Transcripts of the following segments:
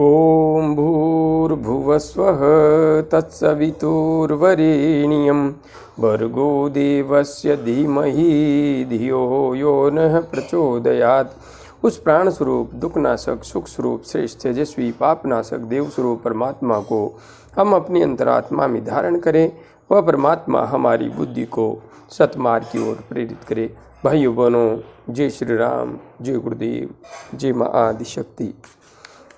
ॐ भूर्भुवस्वः तत्सवितुर्वरेण्यं भर्गो देवस्य धीमहि धियो यो नः प्रचोदयात्। उस प्राण स्वरूप दुखनाशक सुख स्वरूप श्रेष्ठ तेजस्वी पापनाशक देव स्वरूप परमात्मा को हम अपनी अंतरात्मा में धारण करें। वह परमात्मा हमारी बुद्धि को सतमार्ग की ओर प्रेरित करे। भाइयों बहनों, जय श्री राम, जय गुरुदेव, जय माँ आदिशक्ति।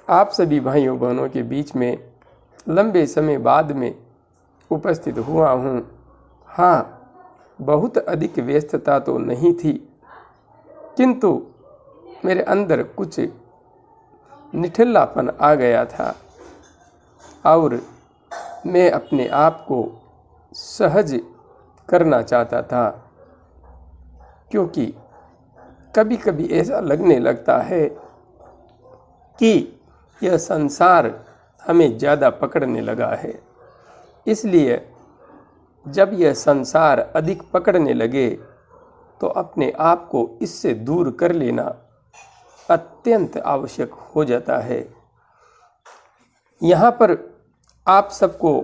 आप सभी भाइयों बहनों के बीच में लंबे समय बाद में उपस्थित हुआ हूँ। हाँ, बहुत अधिक व्यस्तता तो नहीं थी, किंतु मेरे अंदर कुछ निठल्लापन आ गया था और मैं अपने आप को सहज करना चाहता था, क्योंकि कभी कभी ऐसा लगने लगता है कि यह संसार हमें ज़्यादा पकड़ने लगा है। इसलिए जब यह संसार अधिक पकड़ने लगे तो अपने आप को इससे दूर कर लेना अत्यंत आवश्यक हो जाता है। यहाँ पर आप सबको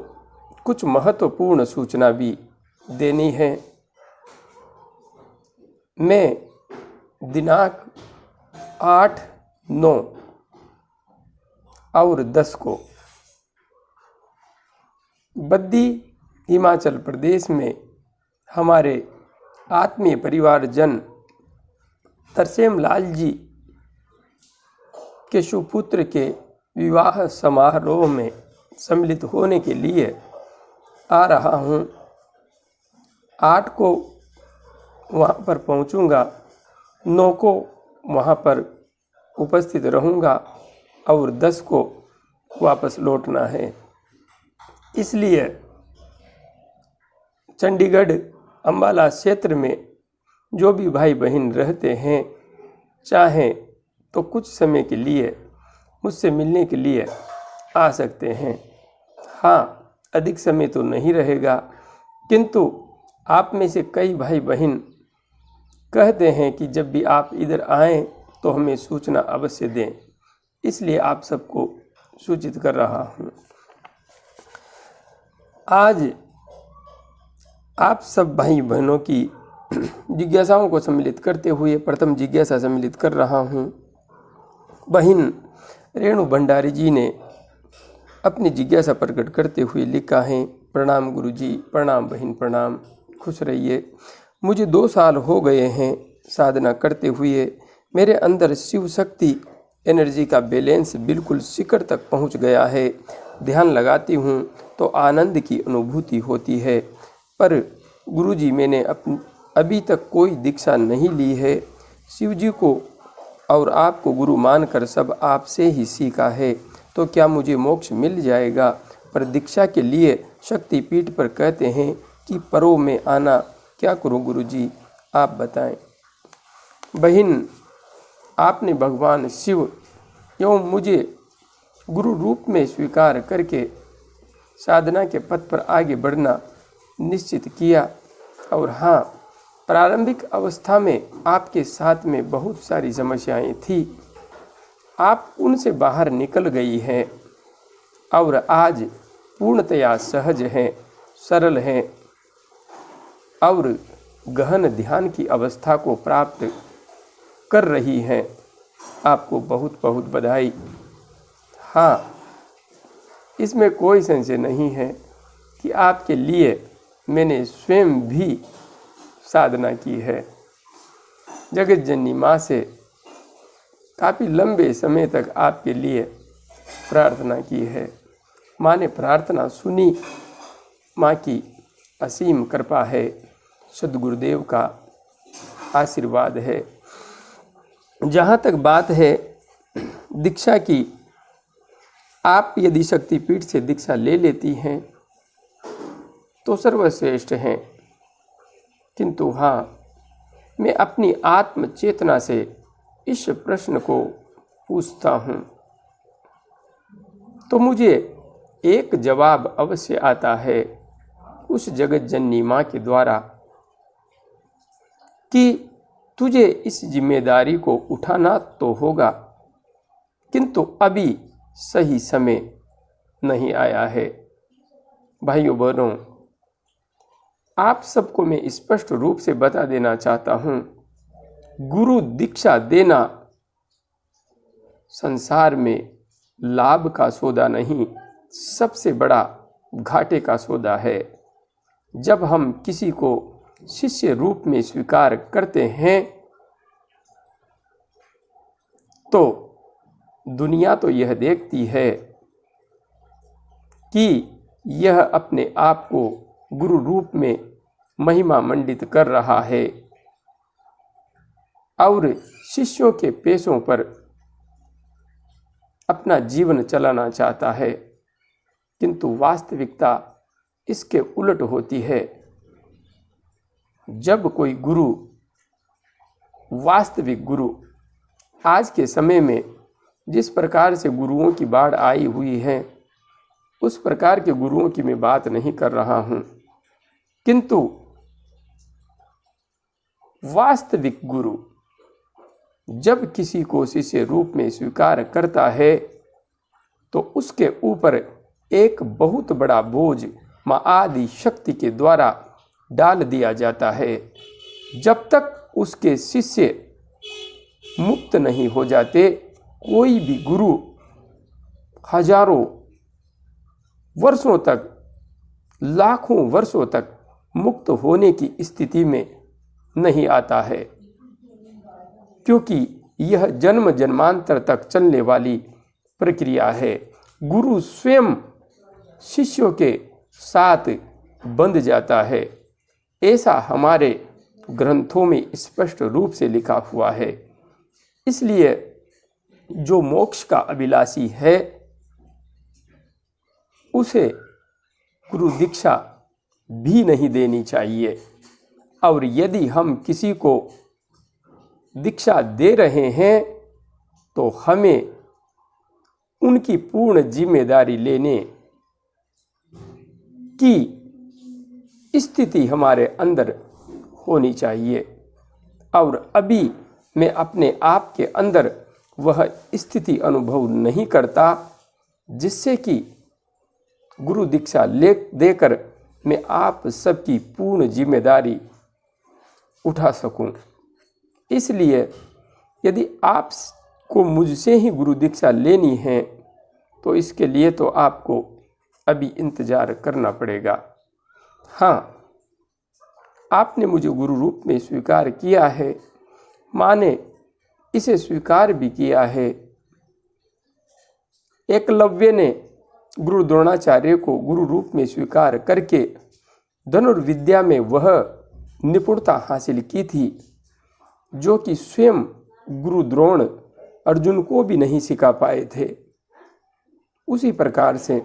कुछ महत्वपूर्ण सूचना भी देनी है। मैं दिनांक 8, 9 और 10 को बद्दी हिमाचल प्रदेश में हमारे आत्मीय परिवारजन तरसेम लाल जी के सुपुत्र के विवाह समारोह में सम्मिलित होने के लिए आ रहा हूँ। 8 को वहाँ पर पहुँचूँगा, 9 को वहाँ पर उपस्थित रहूँगा और 10 को वापस लौटना है। इसलिए चंडीगढ़ अम्बाला क्षेत्र में जो भी भाई बहन रहते हैं, चाहें तो कुछ समय के लिए मुझसे मिलने के लिए आ सकते हैं। हाँ, अधिक समय तो नहीं रहेगा, किंतु आप में से कई भाई बहन कहते हैं कि जब भी आप इधर आएं तो हमें सूचना अवश्य दें, इसलिए आप सबको सूचित कर रहा हूँ। आज आप सब भाई बहनों की जिज्ञासाओं को सम्मिलित करते हुए प्रथम जिज्ञासा सम्मिलित कर रहा हूँ। बहन रेणु भंडारी जी ने अपनी जिज्ञासा प्रकट करते हुए लिखा है, प्रणाम गुरुजी, प्रणाम बहन, प्रणाम, खुश रहिए। मुझे 2 साल हो गए हैं साधना करते हुए। मेरे अंदर शिव शक्ति एनर्जी का बैलेंस बिल्कुल शिखर तक पहुंच गया है। ध्यान लगाती हूं तो आनंद की अनुभूति होती है। पर गुरुजी, मैंने अभी तक कोई दीक्षा नहीं ली है। शिव जी को और आपको गुरु मानकर सब आपसे ही सीखा है, तो क्या मुझे मोक्ष मिल जाएगा? पर दीक्षा के लिए शक्तिपीठ पर कहते हैं कि परों में आना, क्या करूं गुरुजी, आप बताएं। बहन, आपने भगवान शिव एवं मुझे गुरु रूप में स्वीकार करके साधना के पथ पर आगे बढ़ना निश्चित किया। और हाँ, प्रारंभिक अवस्था में आपके साथ में बहुत सारी समस्याएं थी, आप उनसे बाहर निकल गई हैं और आज पूर्णतया सहज हैं, सरल हैं और गहन ध्यान की अवस्था को प्राप्त कर रही हैं। आपको बहुत बहुत बधाई। हाँ, इसमें कोई संशय नहीं है कि आपके लिए मैंने स्वयं भी साधना की है। जगत जननी माँ से काफ़ी लंबे समय तक आपके लिए प्रार्थना की है। माँ ने प्रार्थना सुनी। माँ की असीम कृपा है, सद्गुरुदेव का आशीर्वाद है। जहाँ तक बात है दीक्षा की, आप यदि शक्तिपीठ से दीक्षा ले लेती हैं तो सर्वश्रेष्ठ हैं, किंतु हाँ, मैं अपनी आत्म चेतना से इस प्रश्न को पूछता हूँ तो मुझे एक जवाब अवश्य आता है उस जगत जननी माँ के द्वारा कि तुझे इस जिम्मेदारी को उठाना तो होगा, किंतु अभी सही समय नहीं आया है। भाइयों बहनों, आप सबको मैं स्पष्ट रूप से बता देना चाहता हूँ, गुरु दीक्षा देना संसार में लाभ का सौदा नहीं, सबसे बड़ा घाटे का सौदा है। जब हम किसी को शिष्य रूप में स्वीकार करते हैं तो दुनिया तो यह देखती है कि यह अपने आप को गुरु रूप में महिमा मंडित कर रहा है और शिष्यों के पेशों पर अपना जीवन चलाना चाहता है, किंतु वास्तविकता इसके उलट होती है। जब कोई गुरु, वास्तविक गुरु, आज के समय में जिस प्रकार से गुरुओं की बाढ़ आई हुई है उस प्रकार के गुरुओं की मैं बात नहीं कर रहा हूँ, किंतु वास्तविक गुरु जब किसी को शिष्य रूप में स्वीकार करता है तो उसके ऊपर एक बहुत बड़ा बोझ माँ आदि शक्ति के द्वारा डाल दिया जाता है। जब तक उसके शिष्य मुक्त नहीं हो जाते, कोई भी गुरु हजारों वर्षों तक, लाखों वर्षों तक मुक्त होने की स्थिति में नहीं आता है, क्योंकि यह जन्म जन्मांतर तक चलने वाली प्रक्रिया है। गुरु स्वयं शिष्यों के साथ बंध जाता है, ऐसा हमारे ग्रंथों में स्पष्ट रूप से लिखा हुआ है। इसलिए जो मोक्ष का अभिलाषी है उसे गुरु दीक्षा भी नहीं देनी चाहिए, और यदि हम किसी को दीक्षा दे रहे हैं तो हमें उनकी पूर्ण जिम्मेदारी लेने की स्थिति हमारे अंदर होनी चाहिए। और अभी मैं अपने आप के अंदर वह स्थिति अनुभव नहीं करता जिससे कि गुरु दीक्षा देकर मैं आप सबकी पूर्ण जिम्मेदारी उठा सकूं। इसलिए यदि आपको मुझसे ही गुरु दीक्षा लेनी है तो इसके लिए तो आपको अभी इंतज़ार करना पड़ेगा। हाँ, आपने मुझे गुरु रूप में स्वीकार किया है, माँ ने इसे स्वीकार भी किया है। एकलव्य ने गुरु द्रोणाचार्य को गुरु रूप में स्वीकार करके धनुर्विद्या में वह निपुणता हासिल की थी जो कि स्वयं गुरु द्रोण अर्जुन को भी नहीं सिखा पाए थे। उसी प्रकार से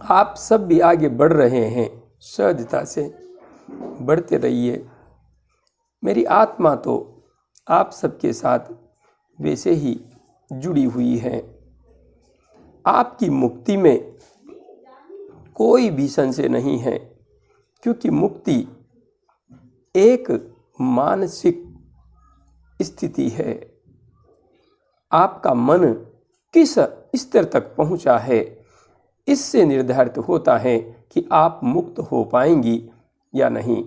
आप सब भी आगे बढ़ रहे हैं, सहजता से बढ़ते रहिए। मेरी आत्मा तो आप सबके साथ वैसे ही जुड़ी हुई है। आपकी मुक्ति में कोई भी संशय नहीं है, क्योंकि मुक्ति एक मानसिक स्थिति है। आपका मन किस स्तर तक पहुंचा है, इससे निर्धारित होता है कि आप मुक्त हो पाएंगी या नहीं।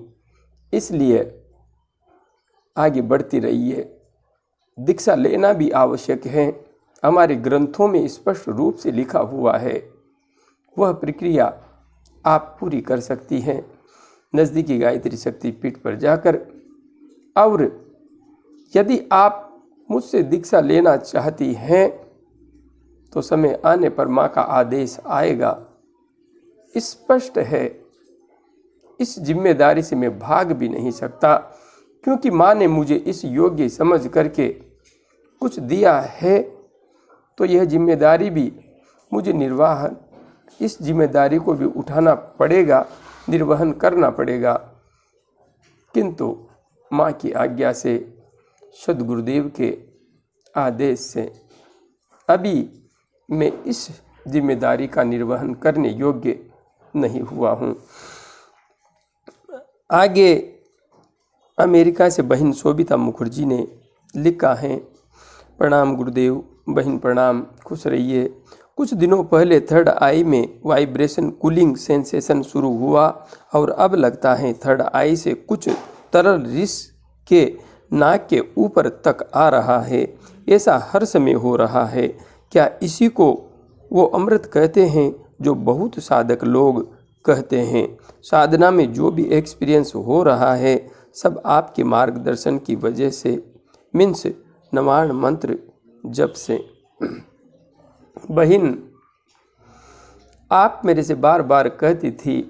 इसलिए आगे बढ़ती रहिए। दीक्षा लेना भी आवश्यक है, हमारे ग्रंथों में स्पष्ट रूप से लिखा हुआ है। वह प्रक्रिया आप पूरी कर सकती हैं नज़दीकी गायत्री शक्ति पीठ पर जाकर। और यदि आप मुझसे दीक्षा लेना चाहती हैं तो समय आने पर माँ का आदेश आएगा। स्पष्ट है, इस जिम्मेदारी से मैं भाग भी नहीं सकता, क्योंकि माँ ने मुझे इस योग्य समझ करके कुछ दिया है, तो यह जिम्मेदारी भी मुझे इस जिम्मेदारी को भी उठाना पड़ेगा, निर्वहन करना पड़ेगा। किंतु माँ की आज्ञा से, सद्गुरुदेव के आदेश से अभी मैं इस जिम्मेदारी का निर्वहन करने योग्य नहीं हुआ हूँ। आगे अमेरिका से बहन शोभिता मुखर्जी ने लिखा है, प्रणाम गुरुदेव, बहन प्रणाम, खुश रहिए। कुछ दिनों पहले थर्ड आई में वाइब्रेशन कूलिंग सेंसेशन शुरू हुआ और अब लगता है थर्ड आई से कुछ तरल रिस के नाक के ऊपर तक आ रहा है। ऐसा हर समय हो रहा है। क्या इसी को वो अमृत कहते हैं जो बहुत साधक लोग कहते हैं? साधना में जो भी एक्सपीरियंस हो रहा है सब आपके मार्गदर्शन की वजह से, मीन्स नवाण मंत्र जप से। बहन, आप मेरे से बार बार कहती थी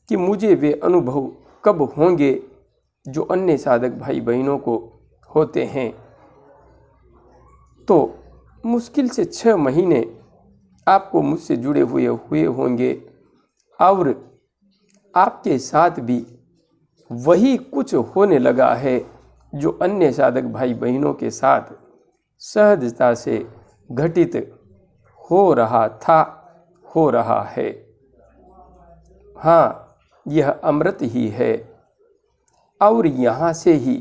कि मुझे वे अनुभव कब होंगे जो अन्य साधक भाई बहनों को होते हैं। तो मुश्किल से 6 महीने आपको मुझसे जुड़े हुए होंगे और आपके साथ भी वही कुछ होने लगा है जो अन्य साधक भाई बहनों के साथ सहजता से घटित हो रहा था, हो रहा है। हाँ, यह अमृत ही है और यहाँ से ही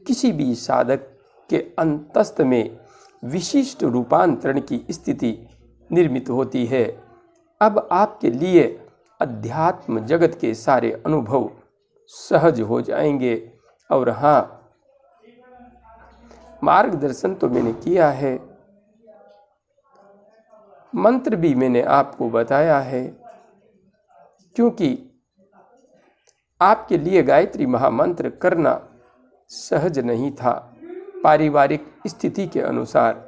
किसी भी साधक के अंतस्थ में विशिष्ट रूपांतरण की स्थिति निर्मित होती है। अब आपके लिए अध्यात्म जगत के सारे अनुभव सहज हो जाएंगे। और हाँ, मार्गदर्शन तो मैंने किया है, मंत्र भी मैंने आपको बताया है, क्योंकि आपके लिए गायत्री महामंत्र करना सहज नहीं था पारिवारिक स्थिति के अनुसार।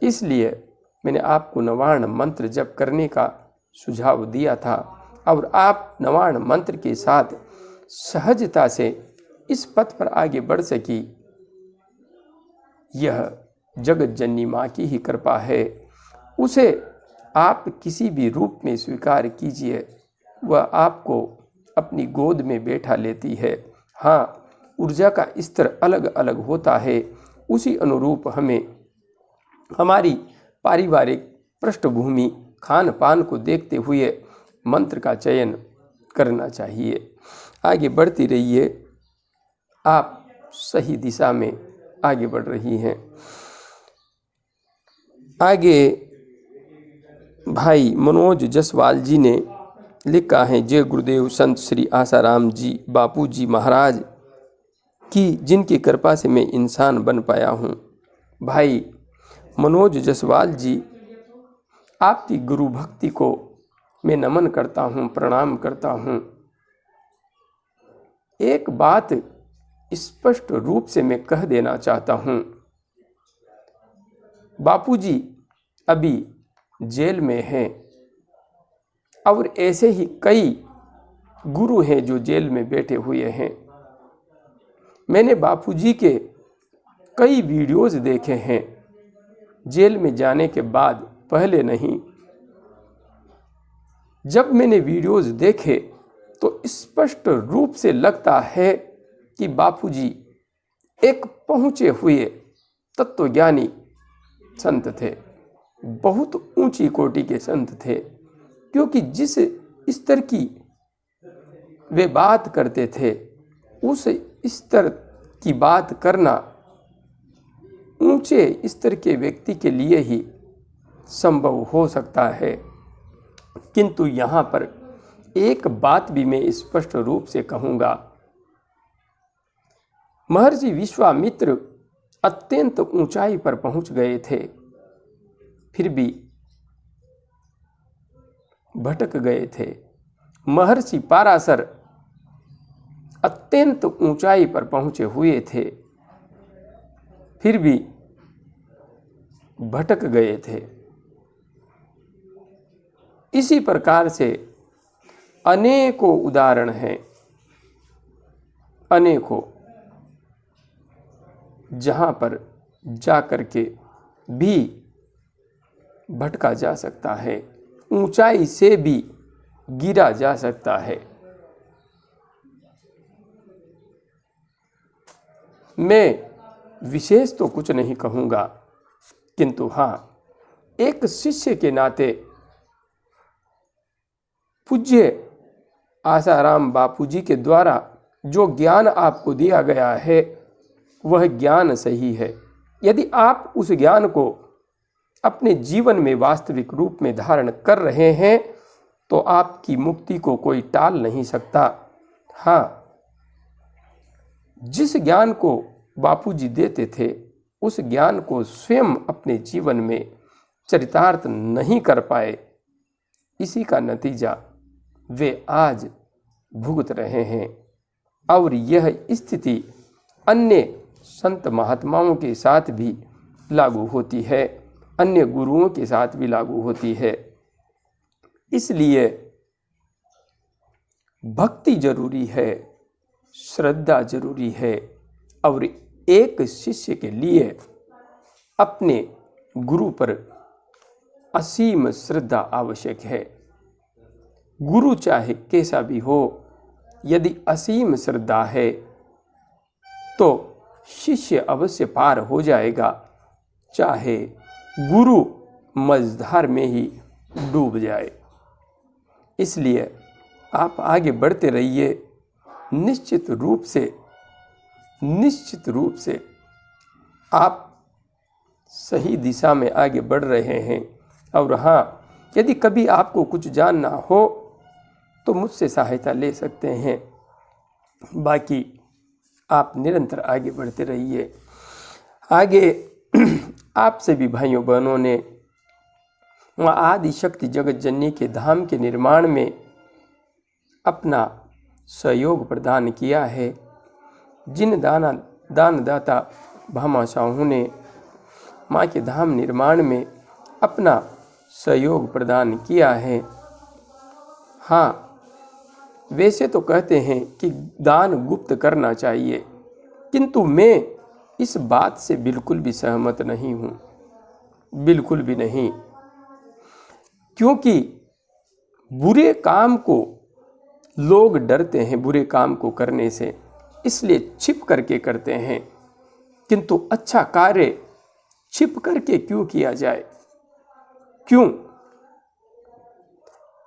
इसलिए मैंने आपको नवाण मंत्र जप करने का सुझाव दिया था और आप नवाण मंत्र के साथ सहजता से इस पथ पर आगे बढ़ सकी। यह जगत जननी माँ की ही कृपा है। उसे आप किसी भी रूप में स्वीकार कीजिए, वह आपको अपनी गोद में बैठा लेती है। हाँ, ऊर्जा का स्तर अलग अलग होता है, उसी अनुरूप हमें हमारी पारिवारिक पृष्ठभूमि खान पान को देखते हुए मंत्र का चयन करना चाहिए। आगे बढ़ती रहिए, आप सही दिशा में आगे बढ़ रही हैं। आगे भाई मनोज जसवाल जी ने लिखा है, जय गुरुदेव संत श्री आसाराम जी बापू जी महाराज की, जिनकी कृपा से मैं इंसान बन पाया हूँ। भाई मनोज जसवाल जी, आपकी गुरु भक्ति को मैं नमन करता हूँ, प्रणाम करता हूँ। एक बात स्पष्ट रूप से मैं कह देना चाहता हूँ, बापूजी अभी जेल में हैं और ऐसे ही कई गुरु हैं जो जेल में बैठे हुए हैं। मैंने बापूजी के कई वीडियोस देखे हैं जेल में जाने के बाद, पहले नहीं। जब मैंने वीडियोस देखे तो स्पष्ट रूप से लगता है कि बापूजी एक पहुंचे हुए तत्वज्ञानी संत थे, बहुत ऊंची कोटि के संत थे, क्योंकि जिस स्तर की वे बात करते थे उस स्तर की बात करना ऊंचे स्तर के व्यक्ति के लिए ही संभव हो सकता है। किंतु यहाँ पर एक बात भी मैं स्पष्ट रूप से कहूँगा, महर्षि विश्वामित्र अत्यंत ऊंचाई पर पहुंच गए थे, फिर भी भटक गए थे। महर्षि पाराशर अत्यंत ऊंचाई पर पहुंचे हुए थे, फिर भी भटक गए थे। इसी प्रकार से अनेकों उदाहरण हैं, अनेकों, जहां पर जाकर के भी भटका जा सकता है, ऊंचाई से भी गिरा जा सकता है। मैं विशेष तो कुछ नहीं कहूँगा, किंतु हाँ, एक शिष्य के नाते पूज्य आसाराम बापूजी के द्वारा जो ज्ञान आपको दिया गया है वह ज्ञान सही है। यदि आप उस ज्ञान को अपने जीवन में वास्तविक रूप में धारण कर रहे हैं तो आपकी मुक्ति को कोई टाल नहीं सकता। हाँ, जिस ज्ञान को बापूजी देते थे उस ज्ञान को स्वयं अपने जीवन में चरितार्थ नहीं कर पाए, इसी का नतीजा वे आज भुगत रहे हैं। और यह स्थिति अन्य संत महात्माओं के साथ भी लागू होती है, अन्य गुरुओं के साथ भी लागू होती है। इसलिए भक्ति जरूरी है, श्रद्धा जरूरी है और एक शिष्य के लिए अपने गुरु पर असीम श्रद्धा आवश्यक है। गुरु चाहे कैसा भी हो, यदि असीम श्रद्धा है तो शिष्य अवश्य पार हो जाएगा, चाहे गुरु मझधार में ही डूब जाए। इसलिए आप आगे बढ़ते रहिए, निश्चित रूप से आप सही दिशा में आगे बढ़ रहे हैं। और हाँ, यदि कभी आपको कुछ जानना हो तो मुझसे सहायता ले सकते हैं। बाकी आप निरंतर आगे बढ़ते रहिए। आगे आप सभी भाइयों बहनों ने माँ आदि शक्ति जगत जननी के धाम के निर्माण में अपना सहयोग प्रदान किया है। जिन दानदाता भामाशाहों ने माँ के धाम निर्माण में अपना सहयोग प्रदान किया है, हाँ, वैसे तो कहते हैं कि दान गुप्त करना चाहिए, किंतु मैं इस बात से बिल्कुल भी सहमत नहीं हूँ, बिल्कुल भी नहीं। क्योंकि बुरे काम को लोग डरते हैं, बुरे काम को करने से, इसलिए छिप करके करते हैं। किंतु अच्छा कार्य छिप करके क्यों किया जाए? क्यों?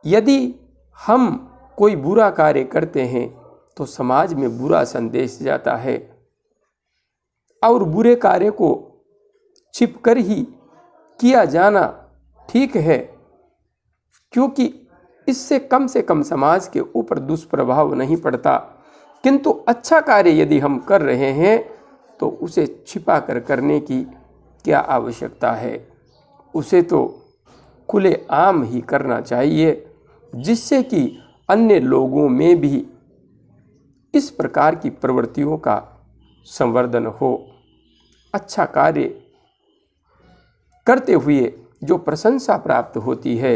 यदि हम कोई बुरा कार्य करते हैं तो समाज में बुरा संदेश जाता है, और बुरे कार्य को छिपकर ही किया जाना ठीक है, क्योंकि इससे कम से कम समाज के ऊपर दुष्प्रभाव नहीं पड़ता। किंतु अच्छा कार्य यदि हम कर रहे हैं तो उसे छिपा कर करने की क्या आवश्यकता है? उसे तो खुले आम ही करना चाहिए, जिससे कि अन्य लोगों में भी इस प्रकार की प्रवृत्तियों का संवर्धन हो। अच्छा कार्य करते हुए जो प्रशंसा प्राप्त होती है,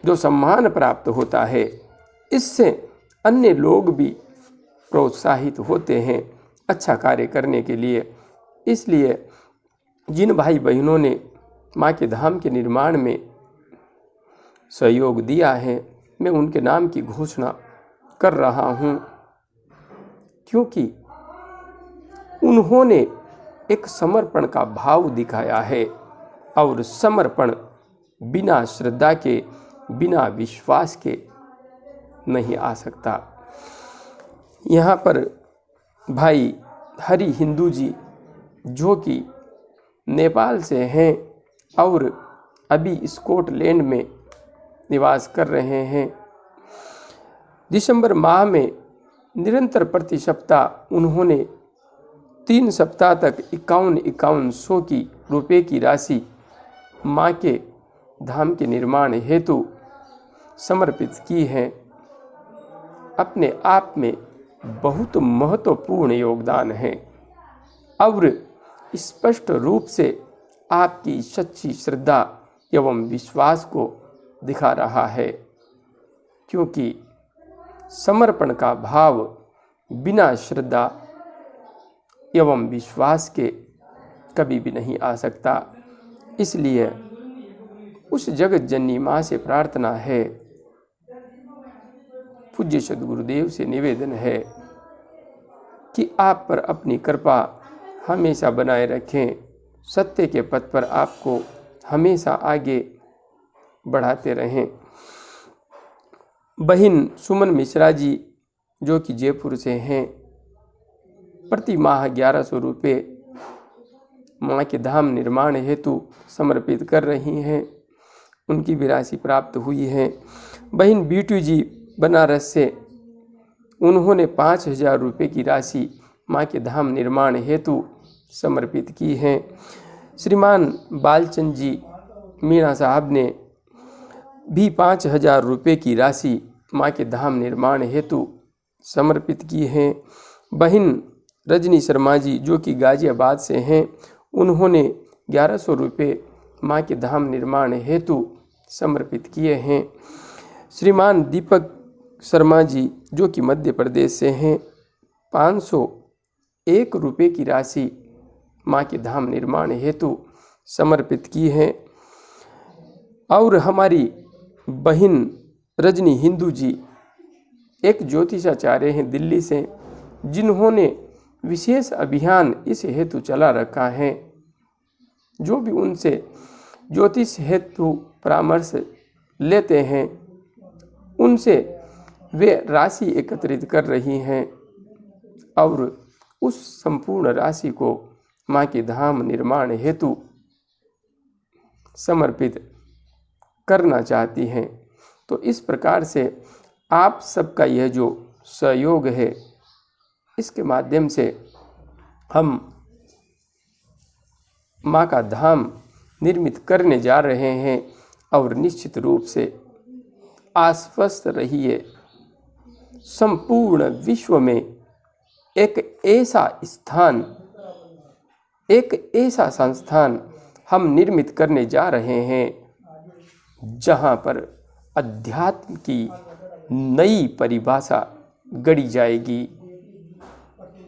जो सम्मान प्राप्त होता है, इससे अन्य लोग भी प्रोत्साहित होते हैं अच्छा कार्य करने के लिए। इसलिए जिन भाई बहनों ने माँ के धाम के निर्माण में सहयोग दिया है, मैं उनके नाम की घोषणा कर रहा हूँ, क्योंकि उन्होंने एक समर्पण का भाव दिखाया है, और समर्पण बिना श्रद्धा के, बिना विश्वास के नहीं आ सकता। यहाँ पर भाई हरि हिंदू जी, जो कि नेपाल से हैं और अभी स्कॉटलैंड में निवास कर रहे हैं, दिसंबर माह में निरंतर प्रति सप्ताह उन्होंने 3 सप्ताह तक 51,100 की रुपये की राशि माँ के धाम के निर्माण हेतु समर्पित की है। अपने आप में बहुत महत्वपूर्ण योगदान है, और स्पष्ट रूप से आपकी सच्ची श्रद्धा एवं विश्वास को दिखा रहा है, क्योंकि समर्पण का भाव बिना श्रद्धा एवं विश्वास के कभी भी नहीं आ सकता। इसलिए उस जगत जननी माँ से प्रार्थना है, पूज्य सद्गुरुदेव से निवेदन है कि आप पर अपनी कृपा हमेशा बनाए रखें, सत्य के पथ पर आपको हमेशा आगे बढ़ाते रहें। बहन सुमन मिश्रा जी, जो कि जयपुर से हैं, प्रति माह 1100 रुपये माँ के धाम निर्माण हेतु समर्पित कर रही हैं, उनकी भी राशि प्राप्त हुई है। बहन बीटू जी बनारस से, उन्होंने 5,000 रुपये की राशि माँ के धाम निर्माण हेतु समर्पित की है। श्रीमान बालचंद जी मीणा साहब ने भी 5,000 रुपये की राशि माँ के धाम निर्माण हेतु समर्पित की है। बहन रजनी शर्मा जी जो कि गाजियाबाद से हैं, उन्होंने 1,100 रुपये माँ के धाम निर्माण हेतु समर्पित किए हैं। श्रीमान दीपक शर्मा जी जो कि मध्य प्रदेश से हैं, 501 रुपये की राशि माँ के धाम निर्माण हेतु समर्पित की है। और हमारी बहन रजनी हिंदू जी एक ज्योतिषाचार्य हैं दिल्ली से, जिन्होंने विशेष अभियान इस हेतु चला रखा है। जो भी उनसे ज्योतिष हेतु परामर्श लेते हैं, उनसे वे राशि एकत्रित कर रही हैं और उस संपूर्ण राशि को माँ के धाम निर्माण हेतु समर्पित करना चाहती हैं। तो इस प्रकार से आप सबका यह जो सहयोग है, इसके माध्यम से हम माँ का धाम निर्मित करने जा रहे हैं। और निश्चित रूप से आश्वस्त रहिए, संपूर्ण विश्व में एक ऐसा स्थान, एक ऐसा संस्थान हम निर्मित करने जा रहे हैं जहाँ पर अध्यात्म की नई परिभाषा गढ़ी जाएगी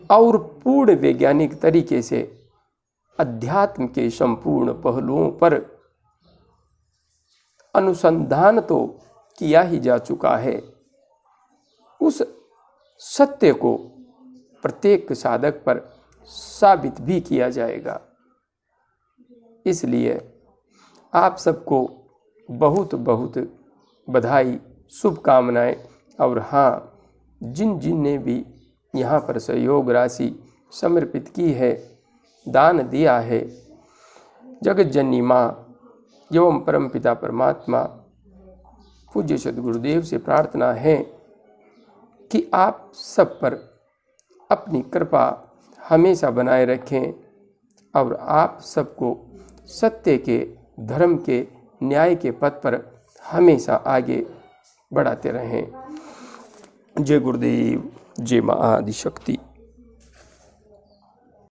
और पूर्ण वैज्ञानिक तरीके से अध्यात्म के संपूर्ण पहलुओं पर अनुसंधान तो किया ही जा चुका है। उस सत्य को प्रत्येक साधक पर साबित भी किया जाएगा। इसलिए आप सबको बहुत बहुत बधाई, शुभकामनाएं। और हाँ, जिन जिन ने भी यहाँ पर सहयोग राशि समर्पित की है, दान दिया है, जगत जननी माँ एवं परमपिता परमात्मा पूज्य सद्गुरुदेव से प्रार्थना है कि आप सब पर अपनी कृपा हमेशा बनाए रखें और आप सबको सत्य के, धर्म के, न्याय के पथ पर हमेशा आगे बढ़ाते रहें। जय गुरुदेव, जय माँ आदिशक्ति।